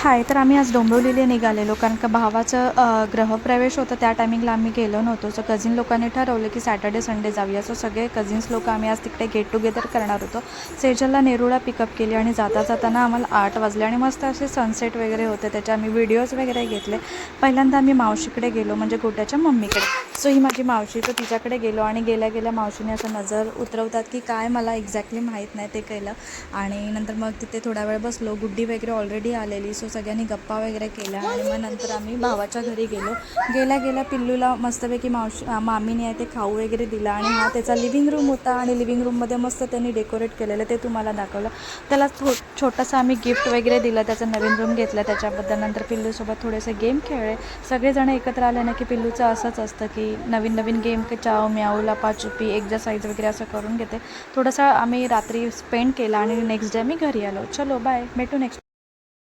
हाय, तर आम्ही आज डोंबिवलीला निघालेलो कारण का भावाचं गृहप्रवेश होतं. त्या टायमिंगला आम्ही गेलो नव्हतो. सो कझिन लोकांनी ठरवलं की सॅटर्डे संडे जाऊया. सो सगळे कझिन्स लोक आम्ही आज तिकडे गेट टुगेदर करणार होतो. सेजलला नेरूळला पिकअप केली आणि जाताना आम्हाला 8 वाजले आणि मस्त असे सनसेट वगैरे होते. त्याचे आम्ही व्हिडिओज वगैरे घेतले. पहिल्यांदा आम्ही मावशीकडे गेलो, म्हणजे गोट्याच्या मम्मीकडे. सो ही माझी मावशी, तर तिच्याकडे गेलो आणि गेल्या मावशीने असं नजर उतरवतात की काय मला एक्झॅक्टली माहीत नाही ते केलं. आणि नंतर मग तिथे थोडा वेळ बसलो. गुड्डी वगैरे ऑलरेडी आलेली, सो सगळ्यांनी गप्पा वगैरे केल्या आणि मग नंतर आम्ही भावाच्या घरी गेलो. गेल्या पिल्लूला मस्तपैकी मामीने आहे ते खाऊ वगैरे दिला आणि हा त्याचा लिव्हिंग रूम होता आणि लिव्हिंग रूममध्ये मस्त त्यांनी डेकोरेट केलेलं ते तुम्हाला दाखवलं. त्याला छोटंसं आम्ही गिफ्ट वगैरे दिलं, त्याचा नवीन रूम घेतला त्याच्याबद्दल. नंतर पिल्लूसोबत थोडेसे गेम खेळले. सगळेजण एकत्र आले ना की पिल्लूचं असंच असतं की नवीन गेम की चाव म्याऊ लपाछुपी एक्झरसाईज वगैरे असं करून घेते. थोडंसं आम्ही रात्री स्पेंड केला आणि नेक्स्ट डे मी घरी आलो. चलो बाय, भेटू नेक्स्ट.